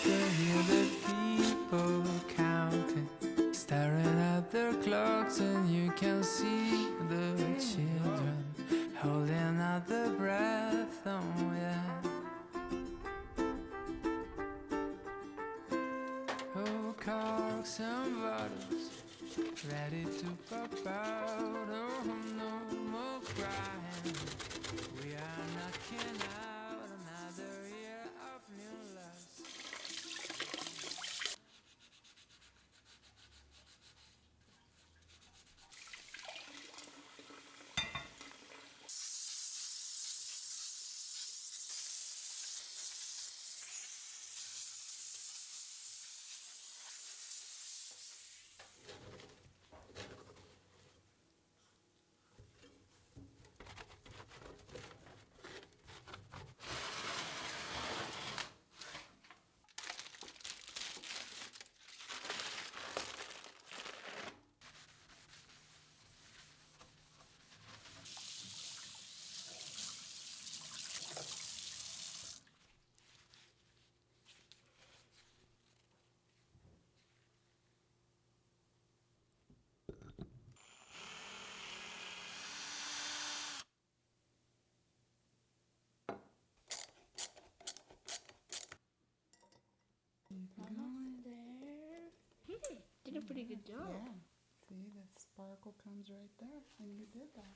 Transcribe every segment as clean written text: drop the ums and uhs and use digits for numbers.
to hear the people counting, staring at their clocks, and you can see the children holding out their breath. Oh yeah. Oh, corks and bottles ready to pop out. Oh, no more crying. We are knocking out another year of new loves. Almost there. Did a pretty good job. Yeah. See, the sparkle comes right there, and you did that.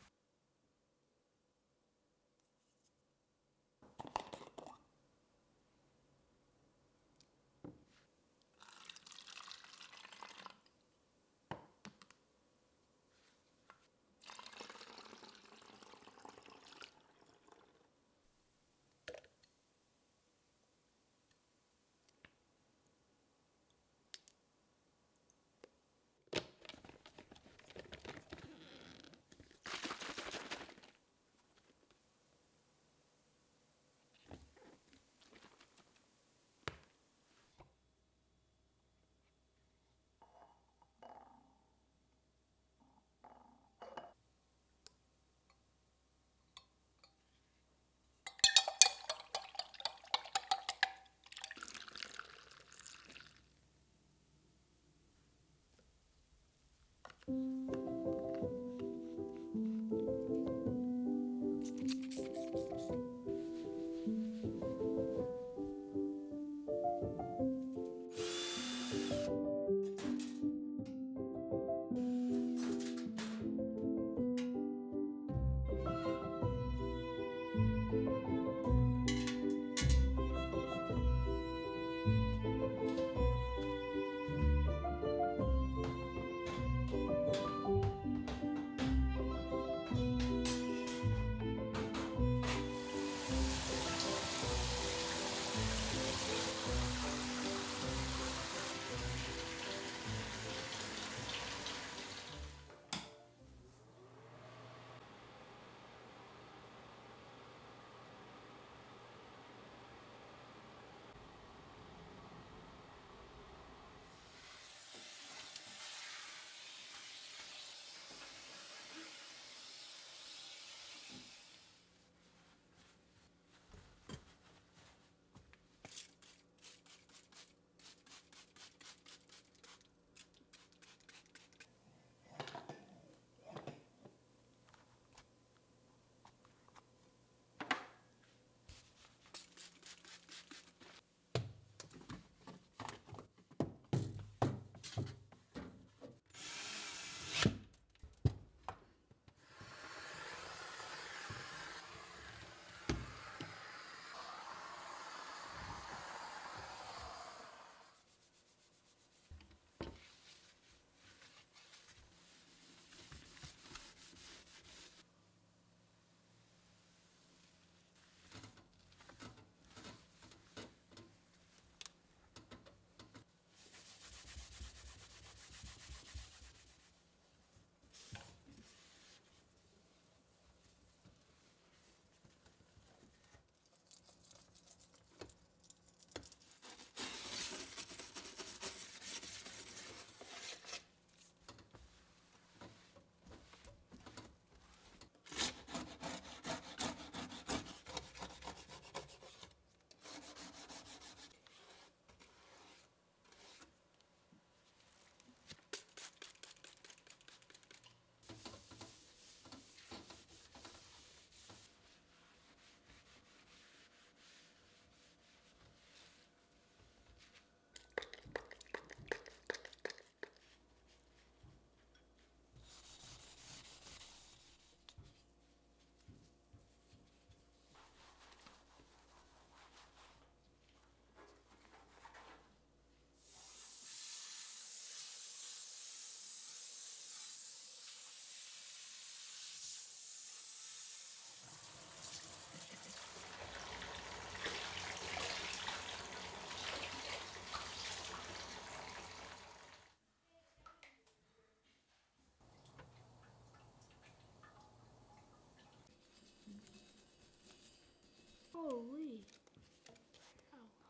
Holy.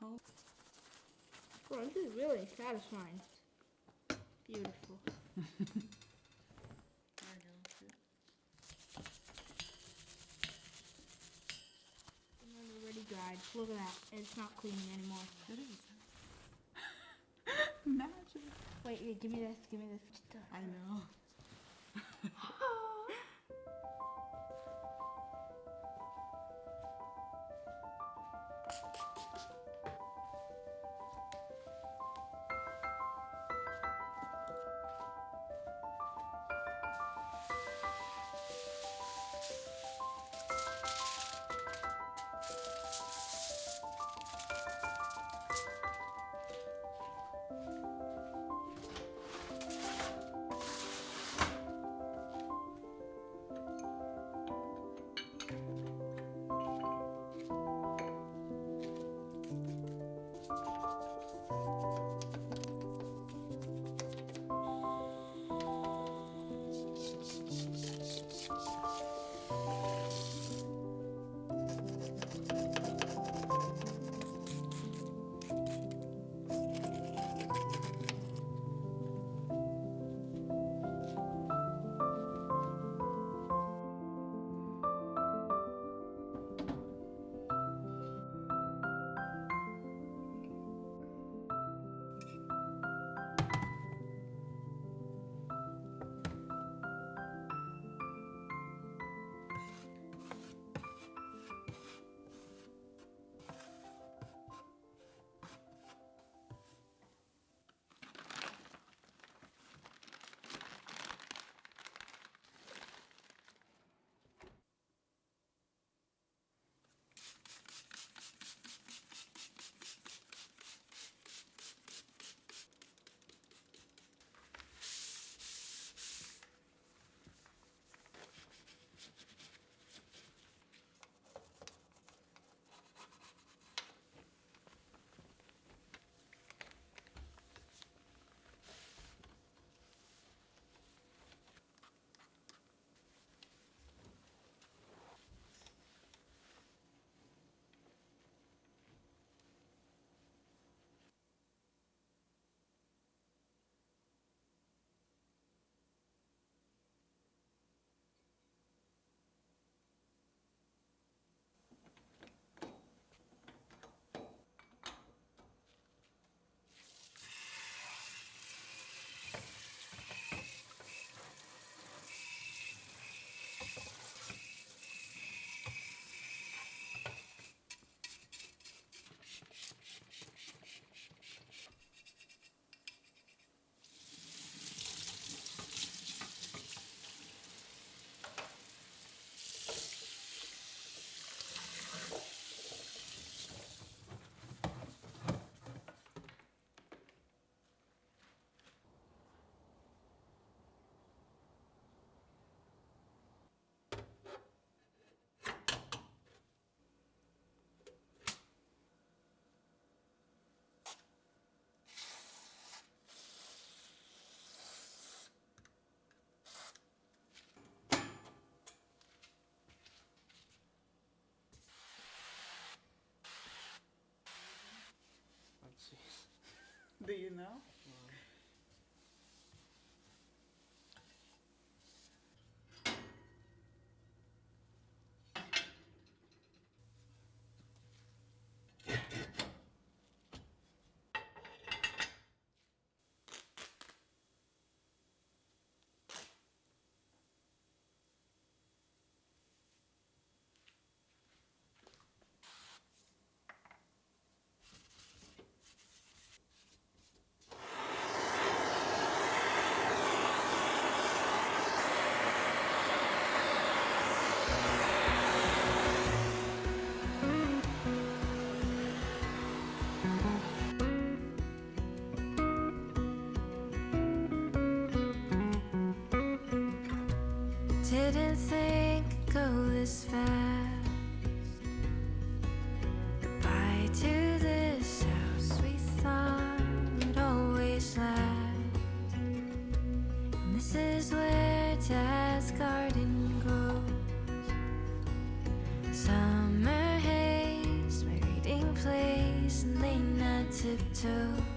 Oh. Bro, this is really satisfying. Beautiful. There you go. And already dried. Look at that. It's not cleaning anymore. It is. Magic. Wait, give me this. Give me this. I know. Let's see. Do you know? Didn't think it'd go this fast. Goodbye to this house we thought would always last. And this is where Dad's garden grows. Summer hay tiptoe